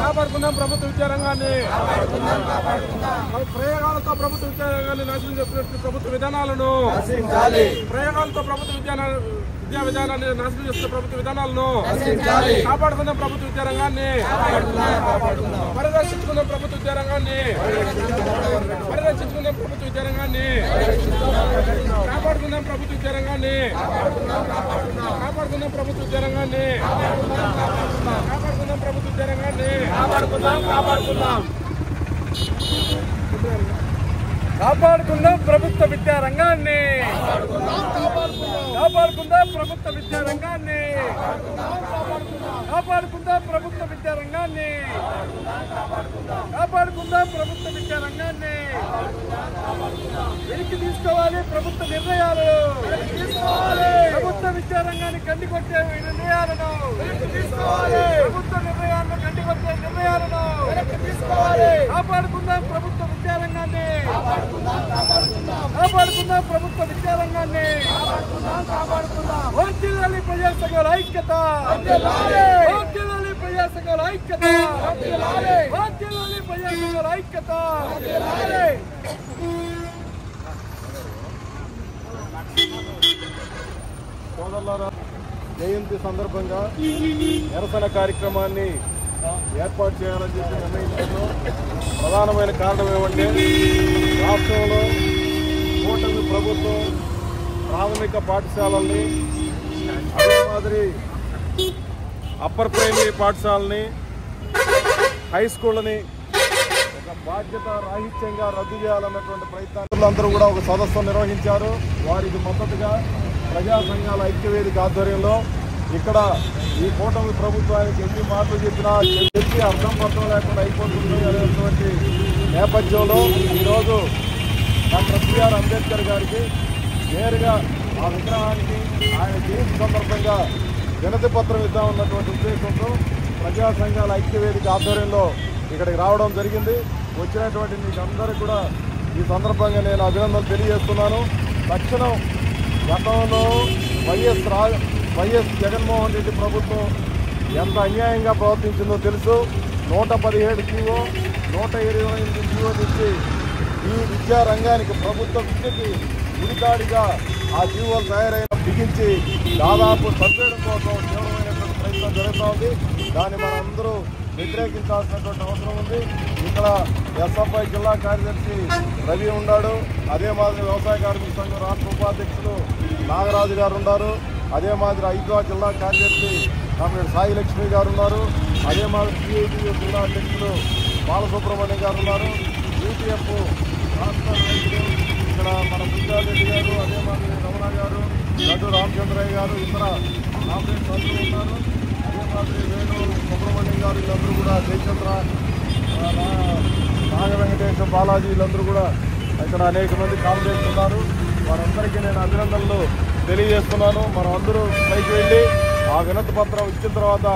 కాపాడుకుందాం ప్రభుత్వ విద్యారంగాన్ని. ప్రయోగాలతో ప్రభుత్వ విద్యారంగాన్ని నాశనం చేస్తున్న ప్రభుత్వ విధానాలను, ప్రయోగాలతో ప్రభుత్వ విద్యా విధానాన్ని నాశనం చేస్తున్న ప్రభుత్వ విధానాలను కాపాడుకుందాం. ప్రభుత్వ విద్యారంగాన్ని పరిరక్షించుకుందాం. ప్రభుత్వ విద్యారంగాన్ని పరిరక్షించుకుందాం. ప్రభుత్వ విద్యారంగాన్ని కాపాడుకుందాం. ప్రభుత్వ విద్యారంగాన్ని కాపాడుకుందాం. ప్రభుత్వ విద్యారంగాన్ని కాపాడుకుందాం. ప్రభుత్వ విద్యారంగాన్ని కాపాడుకుందాం. ప్రభుత్వ విద్యారంగాన్ని కాపాడుకుందాం. ప్రభుత్వ విద్యారంగాన్ని కాపాడుకుందాం. ప్రభుత్వ విద్యారంగాన్ని కాపాడుకుందాం. ప్రభుత్వ విద్యారంగాన్ని వెనక్కి తీసుకోవాలి. ప్రభుత్వ నిర్ణయాలు ప్రభుత్వ విద్యారంగాన్ని గండికొట్టే నిర్ణయాలను ప్రభుత్వ నిర్ణయాలను గండికొట్టే నిర్ణయాలను కాపాడుకుందాం. ప్రభుత్వ విద్యారంగాన్ని కాపాడుకుందాం. ప్రభుత్వ విద్యారంగాన్ని వర్ధిల్లాలి ప్రజా సంఘాల ఐక్యత, వర్ధిల్లాలి ప్రజా సంఘాల ఐక్యత, వర్ధిల్లాలి ప్రజా సంఘాల ఐక్యత. సోదరులారా, జయంతి సందర్భంగా నిరసన కార్యక్రమాన్ని ఏర్పాటు చేయాలని చెప్పి నిర్ణయించారు. ప్రధానమైన కారణం ఏమంటే, రాష్ట్రంలో కూటమి ప్రభుత్వం ప్రాథమిక పాఠశాలల్ని, అదే మాదిరి అప్పర్ ప్రైమరీ పాఠశాలని, హై స్కూళ్ళని ఒక బాధ్యత రాహిత్యంగా రద్దు చేయాలన్నటువంటి ప్రయత్నాలు అందరూ కూడా ఒక సదస్సు నిర్వహించారు. వారికి మద్దతుగా ప్రజా సంఘాల ఐక్యవేదిక ఆధ్వర్యంలో ఇక్కడ ఈ కూటమి ప్రభుత్వానికి ఎన్ని మాటలు చెప్పినా చెప్పి అర్థం పర్థం లేకుండా అయిపోతుంది అనేటువంటి నేపథ్యంలో ఈరోజు డాక్టర్ బిఆర్ అంబేద్కర్ గారికి నేరుగా ఆ విగ్రహానికి ఆయన జయంతి సందర్భంగా వినతి పత్రం ఇద్దామన్నటువంటి ఉద్దేశంతో ప్రజా సంఘాల ఐక్యవేదిక ఆధ్వర్యంలో ఇక్కడికి రావడం జరిగింది. వచ్చినటువంటి మీకు అందరికీ కూడా ఈ సందర్భంగా నేను అభినందనలు తెలియజేస్తున్నాను. తక్షణం గతంలో వైఎస్ జగన్మోహన్ రెడ్డి ప్రభుత్వం ఎంత అన్యాయంగా ప్రవర్తించిందో తెలుసు. 117 జీవో 128 జీవో నుంచి ఈ విద్యా రంగానికి ప్రభుత్వ విద్యకి ఉరికాడిగా ఆ జీవోలు తయారైన బిగించి దాదాపు సర్వేయడం కోసం తీవ్రమైనటువంటి ప్రయత్నం జరుగుతూ ఉంది. దాన్ని మనందరూ వ్యతిరేకించాల్సినటువంటి అవసరం ఉంది. ఇక్కడ ఎస్ఎఫ్ఐ జిల్లా కార్యదర్శి రవి ఉన్నాడు. అదే మాదిరి వ్యవసాయ కార్మిక సంఘం రాష్ట్ర ఉపాధ్యక్షులు నాగరాజు గారు ఉన్నారు. అదే మాదిరి హైదరాబాద్ జిల్లా కార్యదర్శి కామ్రేడ్ సాయి లక్ష్మి గారు ఉన్నారు. అదే మాదిరి సిఐటియు జిల్లా అధ్యక్షులు బాలసుబ్రహ్మణ్యం గారు ఉన్నారు. యూటీఎఫ్ రాష్ట్ర నాయకులు ఇక్కడ మన బుద్ధారెడ్డి గారు, అదే మాదిరి రమణ గారు, లడ్డు రామచంద్రయ్య గారు, ఇతర కామ్రేడ్స్ అందరూ ఉన్నారు. అదే మాదిరి వేణు సుబ్రహ్మణ్యం గారు, వీళ్ళందరూ కూడా జయచంద్ర, నాగ వెంకటేశ్వర, బాలాజీ, వీళ్ళందరూ కూడా ఇక్కడ అనేక మంది కామ్రేడ్స్ ఉన్నారు. వారందరికీ నేను అభినందనలు తెలియజేస్తున్నాను. మనం అందరూ పైకి వెళ్ళి ఆ వినతి పత్రం ఇచ్చిన తర్వాత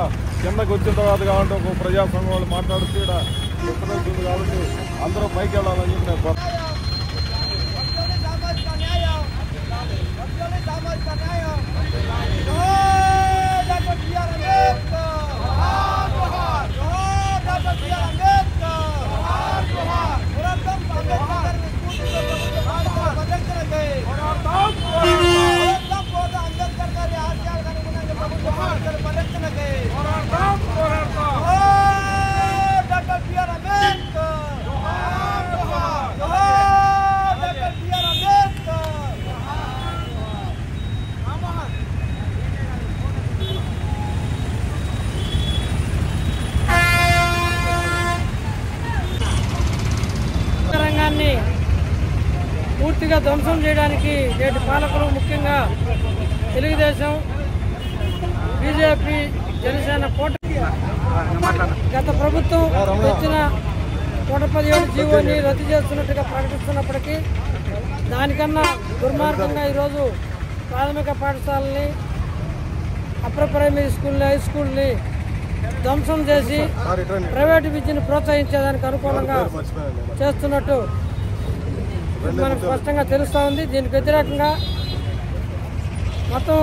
కిందకు వచ్చిన తర్వాత కాబట్టి ఒక ప్రజా సంఘం వాళ్ళు మాట్లాడుతూ ఇక్కడ డిస్టర్బెన్స్ కాబట్టి అందరూ పైకి వెళ్ళాలని చెప్పి నేను పూర్తిగా ధ్వంసం చేయడానికి నేటి పాలకులు, ముఖ్యంగా తెలుగుదేశం, బీజేపీ, జనసేన కూటమి గత ప్రభుత్వం తెచ్చిన 117 జీవోని రద్దు చేస్తున్నట్టుగా ప్రకటిస్తున్నప్పటికీ దానికన్నా దుర్మార్గంగా ఈరోజు ప్రాథమిక పాఠశాలని, అప్పర్ ప్రైమరీ స్కూల్ని, హై స్కూల్ని ధ్వంసం చేసి ప్రైవేటు విద్యను ప్రోత్సహించేదానికి అనుకూలంగా చేస్తున్నట్టు మనకు స్పష్టంగా తెలుస్తూ ఉంది. దీనికి వ్యతిరేకంగా మొత్తం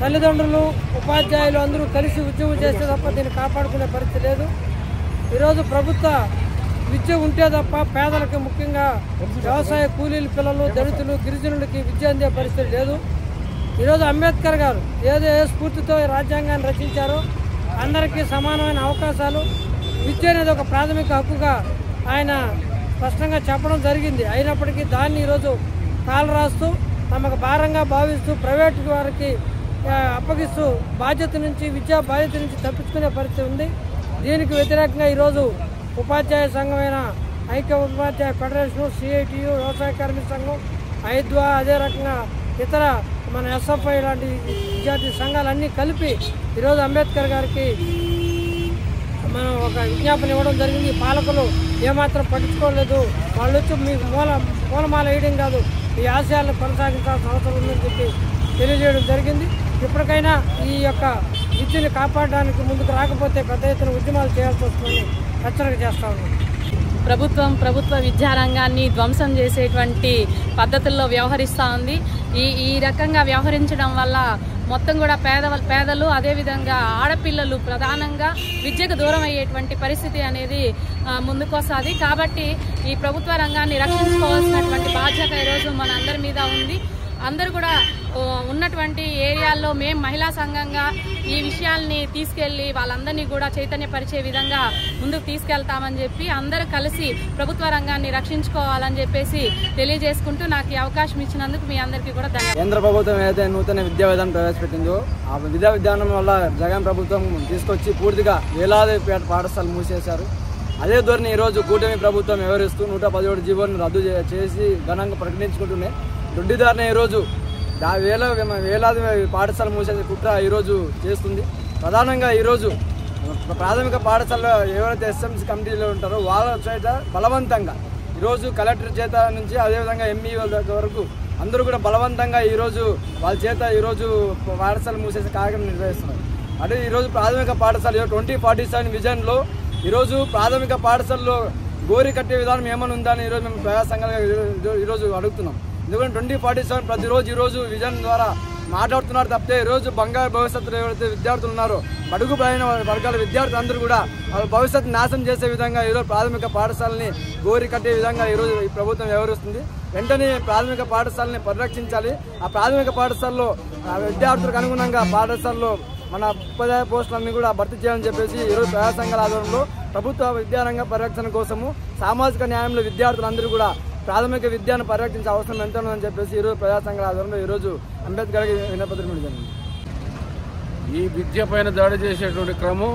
తల్లిదండ్రులు ఉపాధ్యాయులు అందరూ కలిసి ఉద్యమం చేస్తే తప్ప దీన్ని కాపాడుకునే పరిస్థితి లేదు. ఈరోజు ప్రభుత్వ విద్య ఉంటే తప్ప పేదలకు, ముఖ్యంగా వ్యవసాయ కూలీల పిల్లలు, దళితులు, గిరిజనులకి విద్య అందే పరిస్థితి లేదు. ఈరోజు అంబేద్కర్ గారు ఏ స్ఫూర్తితో రాజ్యాంగాన్ని రచించారో అందరికీ సమానమైన అవకాశాలు, విద్య అనేది ఒక ప్రాథమిక హక్కుగా ఆయన స్పష్టంగా చెప్పడం జరిగింది. అయినప్పటికీ దాన్ని ఈరోజు కాలు రాస్తూ తమకు భారంగా భావిస్తూ ప్రైవేటు వారికి అప్పగిస్తూ విద్యా బాధ్యత నుంచి తప్పించుకునే పరిస్థితి ఉంది. దీనికి వ్యతిరేకంగా ఈరోజు ఉపాధ్యాయ సంఘమైన ఐక్య ఉపాధ్యాయ ఫెడరేషన్, సిఐటియు, వ్యవసాయ కార్మిక సంఘం, ఐద్వా, అదే రకంగా ఇతర మన ఎస్ఎఫ్ఐ లాంటి విద్యార్థి సంఘాలన్నీ కలిపి ఈరోజు అంబేద్కర్ గారికి మనం ఒక విజ్ఞాపన ఇవ్వడం జరిగింది. పాలకులు ఏమాత్రం పట్టించుకోలేదు, వాళ్ళు వచ్చి మీకు మూలమాల వేయడం కాదు, ఈ ఆశయాలను కొనసాగించాల్సిన అవసరం ఉందని చెప్పి తెలియజేయడం జరిగింది. ఇప్పటికైనా ఈ యొక్క విద్యను కాపాడడానికి ముందుకు రాకపోతే పెద్ద ఎత్తున ఉద్యమాలు చేయాల్సి వస్తుందని హెచ్చరిక చేస్తా ఉన్నాం. ప్రభుత్వ విద్యారంగాన్ని ధ్వంసం చేసేటువంటి పద్ధతుల్లో వ్యవహరిస్తూ ఉంది. ఈ రకంగా వ్యవహరించడం వల్ల మొత్తం కూడా పేదలు అదేవిధంగా ఆడపిల్లలు ప్రధానంగా విద్యకు దూరం అయ్యేటువంటి పరిస్థితి అనేది ముందుకొస్తుంది. కాబట్టి ఈ ప్రభుత్వ రంగాన్ని రక్షించుకోవాల్సినటువంటి బాధ్యత ఈరోజు మన అందరి మీద ఉంది. అందరూ కూడా ఉన్నటువంటి ఏరియాల్లో మేము మహిళా సంఘంగా ఈ విషయాల్ని తీసుకెళ్లి వాళ్ళందరినీ కూడా చైతన్యపరిచే విధంగా ముందుకు తీసుకెళ్తామని చెప్పి అందరూ కలిసి ప్రభుత్వ రంగాన్ని రక్షించుకోవాలని చెప్పేసి తెలియజేసుకుంటూ నాకు ఈ అవకాశం ఇచ్చినందుకు మీ అందరికీ కూడా ధన్యవాదాలు. కేంద్ర ప్రభుత్వం ఏదైతే నూతన విద్యా విధానం ప్రవేశపెట్టిందో ఆ విద్యా విధానం వల్ల జగన్ ప్రభుత్వం తీసుకొచ్చి పూర్తిగా వేలాది పాఠశాలలు మూసేశారు. అదే ధోరణి ఈరోజు కూటమి ప్రభుత్వం వ్యవహరిస్తూ 117 జీవోలను రద్దు చేసి ఘనంగా ప్రకటించుకుంటూనే దొడ్డిదారిని ఈరోజు వేలాది పాఠశాల మూసేసే కుట్ర ఈరోజు చేస్తుంది. ప్రధానంగా ఈరోజు ప్రాథమిక పాఠశాలలో ఎవరైతే ఎస్ఎంసీ కమిటీలో ఉంటారో వాళ్ళ చేత బలవంతంగా ఈరోజు కలెక్టర్ చేత నుంచి అదేవిధంగా ఎంఈఓ వరకు అందరూ కూడా బలవంతంగా ఈరోజు వాళ్ళ చేత ఈరోజు పాఠశాల మూసేసే కార్యక్రమం నిర్వహిస్తున్నారు. అంటే ఈరోజు ప్రాథమిక పాఠశాల 2047 విజన్లో ఈరోజు ప్రాథమిక పాఠశాలలో గోరి కట్టే విధానం ఏమైనా ఉందని ఈరోజు మేము ప్రజా సంఘాలుగా ఈరోజు అడుగుతున్నాం. ఎందుకంటే 2047 ప్రతిరోజు ఈరోజు విజన్ ద్వారా మాట్లాడుతున్నారు తప్పితే ఈరోజు బంగారు భవిష్యత్తులో ఎవరైతే విద్యార్థులు ఉన్నారో బడుగు బలైన వర్గాల విద్యార్థులు అందరూ కూడా వాళ్ళ భవిష్యత్తు నాశనం చేసే విధంగా ఈరోజు ప్రాథమిక పాఠశాలని గోరి కట్టే విధంగా ఈరోజు ఈ ప్రభుత్వం వ్యవహరిస్తుంది. వెంటనే ప్రాథమిక పాఠశాలని పరిరక్షించాలి. ఆ ప్రాథమిక పాఠశాలలో విద్యార్థులకు అనుగుణంగా పాఠశాలలో మన ఉపాధ్యాయ పోస్టులన్నీ కూడా భర్తీ చేయాలని చెప్పేసి ఈరోజు ప్రజా సంఘాల ఆధ్వర్యంలో ప్రభుత్వ విద్యారంగ పరిరక్షణ కోసము సామాజిక న్యాయంలో విద్యార్థులందరూ కూడా ప్రాథమిక విద్యను పరిరక్షించే అవసరం ఎంత ఉందని చెప్పేసి ఈరోజు ప్రజా సంఘాల ఆధ్వర్యంలో ఈరోజు అంబేద్కర్కి వినపత్రం జరిగింది. ఈ విద్య పైన దాడి చేసేటువంటి క్రమం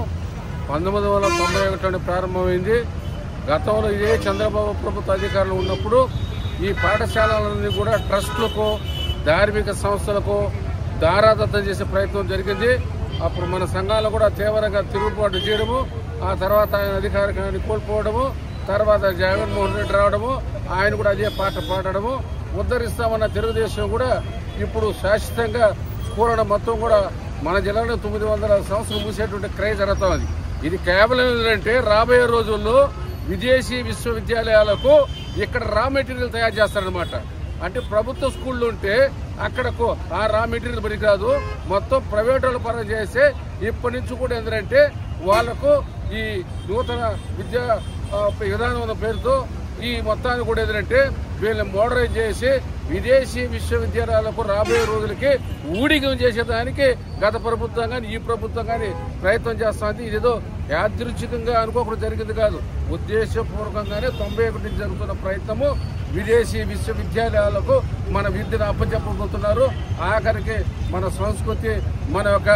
1991 ప్రారంభమైంది. గతంలో ఇదే చంద్రబాబు ప్రభుత్వ అధికారులు ఉన్నప్పుడు ఈ పాఠశాలలన్నీ కూడా ట్రస్టులకు, ధార్మిక సంస్థలకు దారాదత్తం చేసే ప్రయత్నం జరిగింది. అప్పుడు మన సంఘాలు కూడా తీవ్రంగా తిరుగుబాటు చేయడము, ఆ తర్వాత ఆయన అధికారికాన్ని కోల్పోవడము, తర్వాత జగన్మోహన్ రెడ్డి రావడము, ఆయన కూడా అదే పాట పాడడము, ఉద్ధరిస్తామన్న తెలుగుదేశం కూడా ఇప్పుడు శాశ్వతంగా స్కూళ్ళను మొత్తం కూడా మన జిల్లాలో 900 సంవత్సరాలు మూసేటువంటి క్రయ జరుగుతుంది. ఇది కేవలం ఏంటంటే రాబోయే రోజుల్లో విదేశీ విశ్వవిద్యాలయాలకు ఇక్కడ రా మెటీరియల్ తయారు చేస్తారనమాట. అంటే ప్రభుత్వ స్కూళ్ళు ఉంటే అక్కడకు ఆ రా మెటీరియల్ పని కాదు, మొత్తం ప్రైవేట్ వాళ్ళు పరం చేస్తే ఇప్పటి నుంచి కూడా ఏంటంటే వాళ్లకు ఈ నూతన విద్యా విధానం పేరుతో ఈ మొత్తాన్ని కూడా ఏంటంటే వీళ్ళని మోడరైజ్ చేసి విదేశీ విశ్వవిద్యాలయాలకు రాబోయే రోజులకి ఊడిగం చేసేదానికి గత ప్రభుత్వం కానీ ఈ ప్రభుత్వం కానీ ప్రయత్నం చేస్తుంది. ఇదేదో యాదృచ్ఛికంగా అనుకోకుండా జరిగింది కాదు, ఉద్దేశపూర్వకంగానే 91 నుంచి జరుగుతున్న ప్రయత్నము విదేశీ విశ్వవిద్యాలయాలకు మన విద్యను అప్పచెప్పబోతున్నారు. ఆఖరికి మన సంస్కృతి, మన యొక్క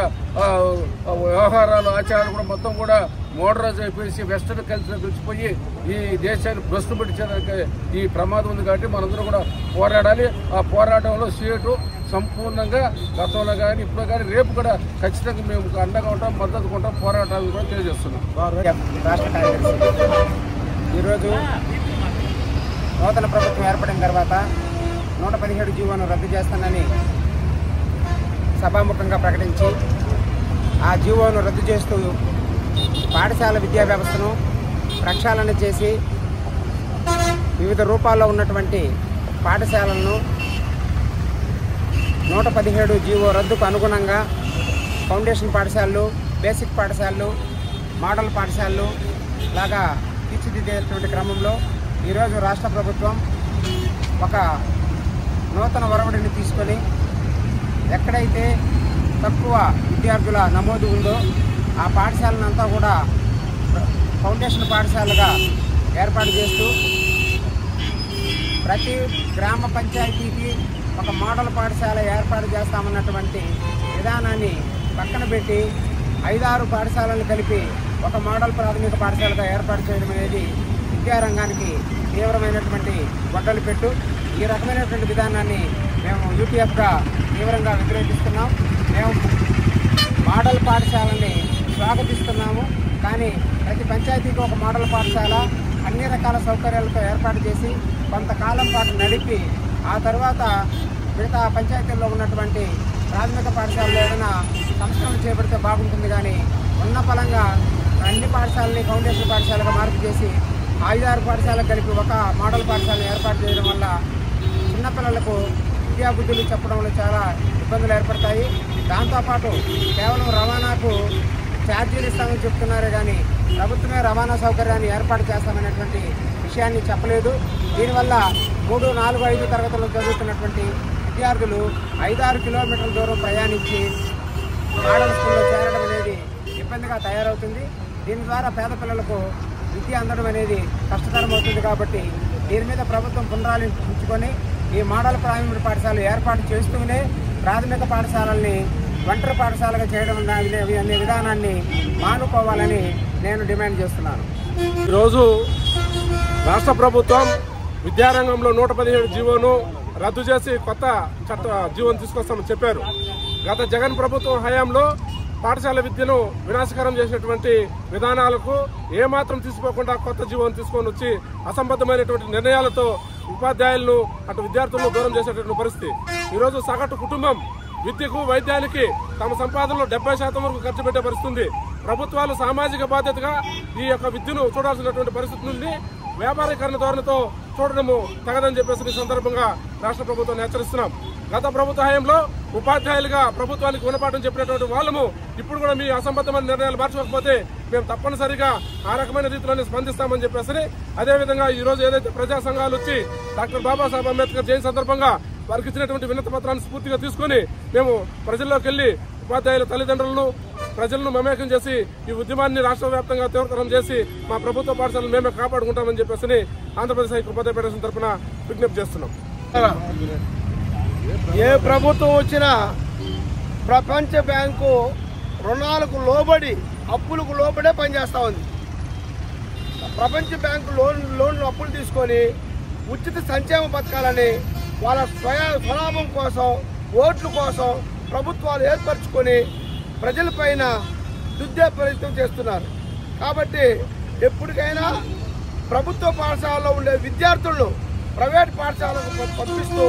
వ్యవహారాలు, ఆచారాలు కూడా మొత్తం కూడా మోడరైజ్ అయిపోయి వెస్టర్న్ కల్చర్ కలిసిపోయి ఈ దేశాన్ని భ్రష్టు పెట్టించడానికి ఈ ప్రమాదం ఉంది. కాబట్టి మనందరూ కూడా పోరాడాలి. ఆ పోరాటంలో సీటు సంపూర్ణంగా గతంలో కానీ ఇప్పుడు కానీ రేపు కూడా ఖచ్చితంగా మేము అండగా ఉంటాం, మద్దతుగా ఉంటాం, పోరాటాలను కూడా తెలియజేస్తున్నాం. రాష్ట్ర కార్యదర్శి ఈరోజు నూతన ప్రభుత్వం ఏర్పడిన తర్వాత 117 జీవోను రద్దు చేస్తానని సభాముఖంగా ప్రకటించి ఆ జీవోను రద్దు చేస్తూ పాఠశాల విద్యా వ్యవస్థను ప్రక్షాళన చేసి వివిధ రూపాల్లో ఉన్నటువంటి పాఠశాలలను 117 జీవో రద్దుకు అనుగుణంగా ఫౌండేషన్ పాఠశాలలు, బేసిక్ పాఠశాలలు, మోడల్ పాఠశాలలు లాగా తీర్చిదిద్దేటువంటి క్రమంలో ఈరోజు రాష్ట్ర ప్రభుత్వం ఒక నూతన ఒరవడిని తీసుకొని ఎక్కడైతే తక్కువ విద్యార్థుల నమోదు ఉందో ఆ పాఠశాలనంతా కూడా ఫౌండేషన్ పాఠశాలగా ఏర్పాటు చేస్తూ ప్రతి గ్రామ పంచాయతీకి ఒక మోడల్ పాఠశాల ఏర్పాటు చేస్తామన్నటువంటి విధానాన్ని పక్కన పెట్టి 5-6 పాఠశాలలు కలిపి ఒక మోడల్ ప్రాథమిక పాఠశాలగా ఏర్పాటు చేయడం అనేది విద్యారంగానికి తీవ్రమైనటువంటి గొడ్డలు పెట్టు. ఈ రకమైనటువంటి విధానాన్ని మేము యూటీఎఫ్గా తీవ్రంగా వ్యతిరేకిస్తున్నాం. మేము మోడల్ పాఠశాలని స్వాగతిస్తున్నాము. కానీ ప్రతి పంచాయతీకి ఒక మోడల్ పాఠశాల అన్ని రకాల సౌకర్యాలతో ఏర్పాటు చేసి కొంతకాలం పాటు నడిపి ఆ తర్వాత మిగతా పంచాయతీల్లో ఉన్నటువంటి ప్రాథమిక పాఠశాలలో ఏదైనా సంస్కరణ చేపడితే బాగుంటుంది. కానీ ఉన్న ఫలంగా అన్ని పాఠశాలని ఫౌండేషన్ పాఠశాలగా మార్పు చేసి 5-6 పాఠశాలకు కలిపి ఒక మోడల్ పాఠశాలను ఏర్పాటు చేయడం వల్ల చిన్నపిల్లలకు విద్యాబుద్ధులు చెప్పడంలో చాలా ఇబ్బందులు ఏర్పడతాయి. దాంతోపాటు కేవలం రవాణాకు ఛార్జీలు ఇస్తామని చెప్తున్నారే కానీ ప్రభుత్వమే రవాణా సౌకర్యాన్ని ఏర్పాటు చేస్తామనేటువంటి విషయాన్ని చెప్పలేదు. దీనివల్ల 3, 4, 5 తరగతుల్లో చదువుతున్నటువంటి విద్యార్థులు 5-6 కిలోమీటర్ల దూరం ప్రయాణించి మోడల్ స్కూల్లో చేరడం అనేది ఇబ్బందిగా తయారవుతుంది. దీని ద్వారా పేద పిల్లలకు విద్య అందడం అనేది కష్టతరం అవుతుంది. కాబట్టి దీని మీద ప్రభుత్వం పునరాలోచించుకొని ఈ మోడల్ ప్రాథమిక పాఠశాలలు ఏర్పాటు చేస్తూనే ప్రాథమిక పాఠశాలల్ని ఒంటరి పాఠశాలగా చేయడం అనే విధానాన్ని మానుకోవాలని నేను డిమాండ్ చేస్తున్నాను. ఈరోజు రాష్ట్ర ప్రభుత్వం విద్యారంగంలో 117 జీవోను రద్దు చేసి కొత్త జీవోను తీసుకొస్తామని చెప్పారు. గత జగన్ ప్రభుత్వం హయాంలో పాఠశాల విద్యను వినాశకరం చేసినటువంటి విధానాలకు ఏమాత్రం తీసుకోకుండా కొత్త జీవోను తీసుకొని వచ్చి అసంబద్ధమైనటువంటి నిర్ణయాలతో ఉపాధ్యాయులను అటు విద్యార్థులను దూరం చేసేటువంటి పరిస్థితి. ఈరోజు సగటు కుటుంబం విద్యకు, వైద్యానికి తమ సంపాదనలో 70% వరకు ఖర్చు పెట్టే పరిస్థితి ఉంది. ప్రభుత్వాలు సామాజిక బాధ్యతగా ఈ యొక్క విద్యను చూడాల్సినటువంటి పరిస్థితి నుండి వ్యాపారీకరణ ధోరణితో చూడడము తగదని చెప్పేసి ఈ సందర్భంగా రాష్ట్ర ప్రభుత్వాన్ని హెచ్చరిస్తున్నాం. గత ప్రభుత్వ హయాంలో ఉపాధ్యాయులుగా ప్రభుత్వానికి గుణపాఠం చెప్పినటువంటి వాళ్ళము ఇప్పుడు కూడా మీ అసంబద్ధమైన నిర్ణయాలు మార్చుకోకపోతే మేము తప్పనిసరిగా ఆ రకమైన రీతిలోనే స్పందిస్తామని చెప్పేసి, అదేవిధంగా ఈ రోజు ఏదైతే ప్రజా సంఘాలు వచ్చి డాక్టర్ బాబాసాహెబ్ అంబేద్కర్ జయంతి సందర్భంగా వారికి ఇచ్చినటువంటి వినతి పత్రాన్ని స్ఫూర్తిగా తీసుకుని మేము ప్రజల్లోకి వెళ్లి ఉపాధ్యాయుల తల్లిదండ్రులను, ప్రజలను మమేకం చేసి ఈ ఉద్యమాన్ని రాష్ట్ర వ్యాప్తంగా తీవ్రతరం చేసి మా ప్రభుత్వ పాఠశాలను మేమే కాపాడుకుంటామని చెప్పేసి ఆంధ్రప్రదేశ్ హైకోర్టు ఉపాధ్యాయ ఫెడరేషన్ తరఫున విజ్ఞప్తి చేస్తున్నాం. ఏ ప్రభుత్వం వచ్చినా ప్రపంచ బ్యాంకు రుణాలకు లోబడి, అప్పులకు లోబడే పనిచేస్తూ ఉంది. ప్రపంచ బ్యాంకు లోన్లు అప్పులు తీసుకొని ఉచిత సంక్షేమ పథకాలని వాళ్ళ స్వలాభం కోసం, ఓట్ల కోసం ప్రభుత్వాలు ఏర్పరచుకొని ప్రజలపైన దుద్దే ప్రయత్నం చేస్తున్నారు. కాబట్టి ఎప్పటికైనా ప్రభుత్వ పాఠశాలలో ఉండే విద్యార్థులను ప్రైవేట్ పాఠశాలకు పంపిస్తూ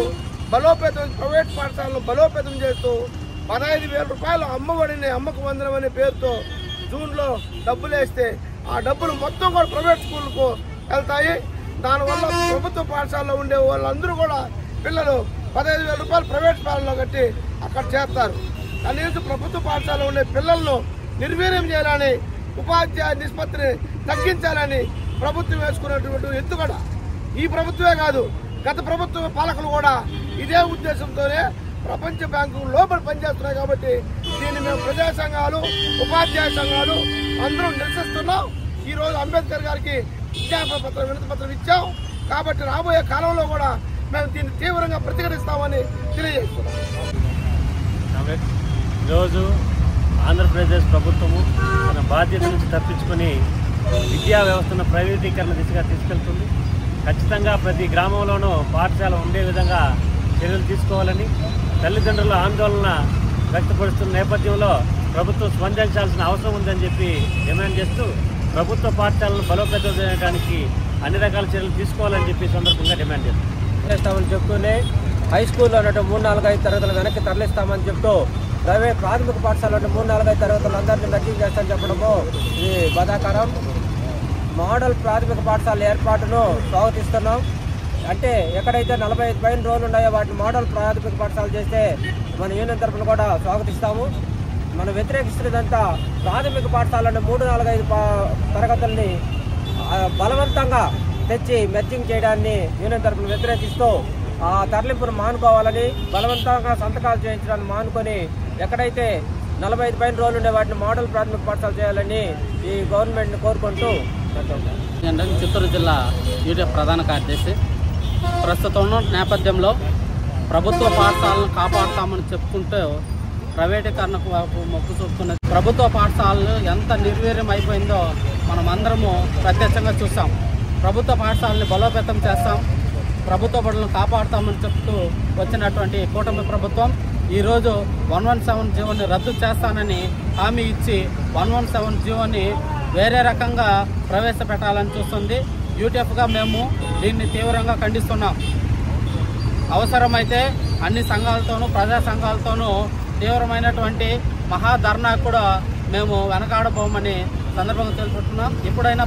ప్రైవేట్ పాఠశాలను బలోపేతం చేస్తూ 15,000 రూపాయలు అమ్మఒడిని, అమ్మకు వందనం అనే పేరుతో జూన్లో డబ్బులు వేస్తే ఆ డబ్బులు మొత్తం కూడా ప్రైవేట్ స్కూళ్ళకు వెళ్తాయి. దానివల్ల ప్రభుత్వ పాఠశాలలో ఉండే వాళ్ళందరూ కూడా పిల్లలు 15,000 రూపాయలు ప్రైవేట్ పాఠశాలలో కట్టి అక్కడ చేస్తారు. కనీసం ప్రభుత్వ పాఠశాలలో ఉండే పిల్లలను నిర్వీర్యం చేయాలని, ఉపాధ్యాయ నిష్పత్తిని తగ్గించాలని ప్రభుత్వం వేసుకున్నటువంటి ఎత్తుగడ ఈ ప్రభుత్వమే కాదు, గత ప్రభుత్వ పాలకులు కూడా ఇదే ఉద్దేశంతోనే ప్రపంచ బ్యాంకు లోపల పనిచేస్తున్నాయి. కాబట్టి దీన్ని మేము ప్రజా సంఘాలు, ఉపాధ్యాయ సంఘాలు అందరూ నిరసిస్తున్నాం. ఈరోజు అంబేద్కర్ గారికి వినతి పత్రం ఇచ్చాం. కాబట్టి రాబోయే కాలంలో కూడా మేము దీన్ని తీవ్రంగా ప్రతిఘటిస్తామని తెలియజేస్తున్నాం. ఈరోజు ఆంధ్రప్రదేశ్ ప్రభుత్వము తన బాధ్యత నుంచి తప్పించుకొని విద్యా వ్యవస్థను ప్రైవేటీకరణ దిశగా తీసుకెళ్తుంది. ఖచ్చితంగా ప్రతి గ్రామంలోనూ పాఠశాల ఉండే విధంగా చర్యలు తీసుకోవాలని తల్లిదండ్రుల ఆందోళన వ్యక్తపరుస్తున్న నేపథ్యంలో ప్రభుత్వం స్పందించాల్సిన అవసరం ఉందని చెప్పి డిమాండ్ చేస్తూ ప్రభుత్వ పాఠశాలను బలోపేతం చేయడానికి అన్ని రకాల చర్యలు తీసుకోవాలని చెప్పి సందర్భంగా డిమాండ్ చేస్తామని చెప్తూనే హై స్కూల్లో ఉన్నట్టు 3-4-5 తరగతులు వెనక్కి తరలిస్తామని చెప్తూ ప్రైవేట్ ప్రాథమిక పాఠశాలలో 3-4-5 తరగతులు అందరినీ రద్దు చేస్తామని చెప్పడము ఇది బాధాకరం. మోడల్ ప్రాథమిక పాఠశాల ఏర్పాటును స్వాగతిస్తున్నాం. అంటే ఎక్కడైతే 45 పైన రోజులు ఉన్నాయో వాటిని మోడల్ ప్రాథమిక పాఠశాల చేస్తే మన యూనియన్ తరఫున కూడా స్వాగతిస్తాము. మనం వ్యతిరేకిస్తున్నదంతా ప్రాథమిక పాఠశాలను 3, 4, 5 తరగతుల్ని బలవంతంగా తెచ్చి మెర్జింగ్ చేయడాన్ని యూనియన్ తరఫున వ్యతిరేకిస్తూ ఆ తరలింపును మానుకోవాలని, బలవంతంగా సంతకాలు చేయించడాన్ని మానుకొని ఎక్కడైతే 45 పైన రోజులు ఉండే వాటిని మోడల్ ప్రాథమిక పాఠశాల చేయాలని ఈ గవర్నమెంట్ని కోరుకుంటూ చిత్తూరు జిల్లా యూటీఎఫ్ ప్రధాన కార్యదర్శి. ప్రస్తుతం ఉన్న నేపథ్యంలో ప్రభుత్వ పాఠశాలను కాపాడుతామని చెప్పుకుంటూ ప్రైవేటీకరణకు మొగ్గు చూపుతున్నది. ప్రభుత్వ పాఠశాలలు ఎంత నిర్వీర్యం అయిపోయిందో మనం అందరము ప్రత్యక్షంగా చూస్తాం. ప్రభుత్వ పాఠశాలని బలోపేతం చేస్తాం, ప్రభుత్వ బడులను కాపాడుతామని చెప్తూ వచ్చినటువంటి కూటమి ప్రభుత్వం ఈరోజు 117 జీవోని రద్దు చేస్తానని హామీ ఇచ్చి 117 జీవోని వేరే రకంగా ప్రవేశపెట్టాలని చూస్తుంది. యూటీఎఫ్గా మేము దీన్ని తీవ్రంగా ఖండిస్తున్నాం. అవసరమైతే అన్ని సంఘాలతోనూ ప్రజా సంఘాలతోనూ తీవ్రమైనటువంటి మహాధర్నా కూడా మేము వెనకాడబోమని సందర్భంగా తెలుపుతున్నాం. ఇప్పుడైనా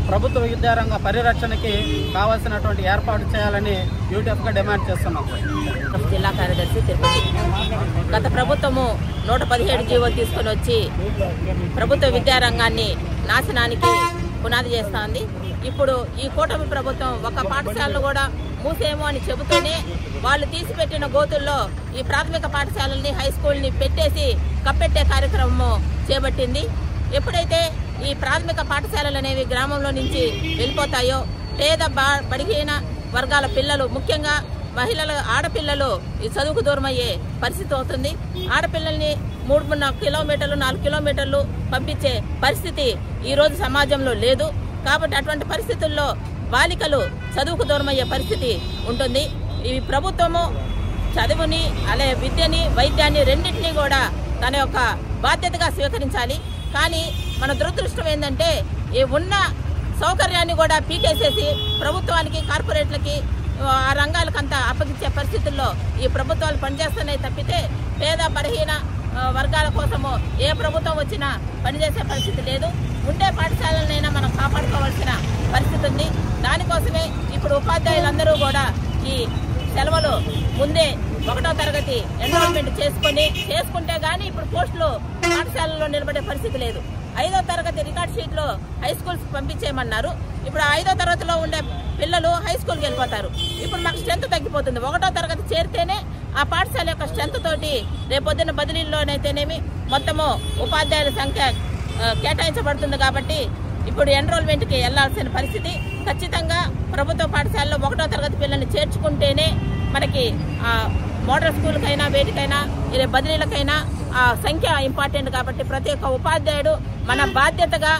ప్రభుత్వ విద్యారంగ పరిరక్షణకి కావాల్సినటువంటి ఏర్పాటు చేయాలని యూటీఎఫ్గా డిమాండ్ చేస్తున్నాం. జిల్లా కార్యదర్శి తిరుపతి. గత ప్రభుత్వము 117 జీవో తీసుకొని వచ్చి ప్రభుత్వ విద్యారంగాన్ని నాశనానికి పునాది చేస్తోంది. ఇప్పుడు ఈ కూటమి ప్రభుత్వం ఒక పాఠశాలను కూడా మూసేమో అని చెబుతూనే వాళ్ళు తీసిపెట్టిన గోతుల్లో ఈ ప్రాథమిక పాఠశాలల్ని, హై స్కూల్ని పెట్టేసి కప్పెట్టే కార్యక్రమం చేపట్టింది. ఎప్పుడైతే ఈ ప్రాథమిక పాఠశాలలు అనేవి గ్రామంలో నుంచి వెళ్ళిపోతాయో పేద బడిహీన వర్గాల పిల్లలు, ముఖ్యంగా ఆడపిల్లలు ఈ చదువుకు దూరం అయ్యే పరిస్థితి అవుతుంది. ఆడపిల్లల్ని 3 కిలోమీటర్లు 4 కిలోమీటర్లు పంపించే పరిస్థితి ఈరోజు సమాజంలో లేదు. కాబట్టి అటువంటి పరిస్థితుల్లో బాలికలు చదువుకు దూరం అయ్యే పరిస్థితి ఉంటుంది. ఈ ప్రభుత్వము చదువుని, అలాగే విద్యని, వైద్యాన్ని రెండింటినీ కూడా తన యొక్క బాధ్యతగా స్వీకరించాలి. కానీ మన దురదృష్టం ఏంటంటే ఈ ఉన్న సౌకర్యాన్ని కూడా పీకేసేసి ప్రభుత్వానికి, కార్పొరేట్లకి, ఆ రంగాలకంతా అప్పగించే పరిస్థితుల్లో ఈ ప్రభుత్వాలు పనిచేస్తున్నాయి తప్పితే పేద బలహీన వర్గాల కోసము ఏ ప్రభుత్వం వచ్చినా పనిచేసే పరిస్థితి లేదు. ఉండే పాఠశాలలనైనా మనం కాపాడుకోవాల్సిన పరిస్థితి ఉంది. దానికోసమే ఇప్పుడు ఉపాధ్యాయులందరూ కూడా ఈ సెలవులు ముందే 1వ తరగతి ఎన్రోల్మెంట్ చేసుకుంటే గానీ ఇప్పుడు పోస్టులు పాఠశాలలో నిలబడే పరిస్థితి లేదు. 5వ తరగతి రికార్డ్ షీట్లో హై స్కూల్స్ పంపించేయమన్నారు. ఇప్పుడు 5వ తరగతిలో ఉండే పిల్లలు హై స్కూల్కి వెళ్ళిపోతారు. ఇప్పుడు మాకు స్ట్రెంత్ తగ్గిపోతుంది. 1వ తరగతి చేరితేనే ఆ పాఠశాల యొక్క స్ట్రెంత్ తోటి రేపొద్దున బదిలీల్లోనైతేనేమి మొత్తము ఉపాధ్యాయుల సంఖ్య కేటాయించబడుతుంది. కాబట్టి ఇప్పుడు ఎన్రోల్మెంట్కి వెళ్లాల్సిన పరిస్థితి. ఖచ్చితంగా ప్రభుత్వ పాఠశాలలో 1వ తరగతి పిల్లల్ని చేర్చుకుంటేనే మనకి మోడల్ స్కూల్కైనా, వేటికైనా, ఇలా బదిలీలకైనా ఆ సంఖ్య ఇంపార్టెంట్. కాబట్టి ప్రతి ఒక్క ఉపాధ్యాయుడు మన బాధ్యతగా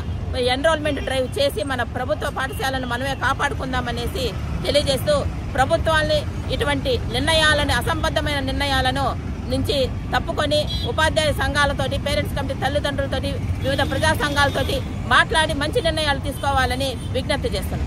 ఎన్రోల్మెంట్ డ్రైవ్ చేసి మన ప్రభుత్వ పాఠశాలను మనమే కాపాడుకుందామనేసి తెలియజేస్తూ ప్రభుత్వాన్ని ఇటువంటి నిర్ణయాలను, అసంబద్ధమైన నిర్ణయాలను నుంచి తప్పుకొని ఉపాధ్యాయ సంఘాలతోటి, పేరెంట్స్ కమిటీ తల్లిదండ్రులతోటి, వివిధ ప్రజా సంఘాలతోటి మాట్లాడి మంచి నిర్ణయాలు తీసుకోవాలని విజ్ఞప్తి చేస్తున్నాం.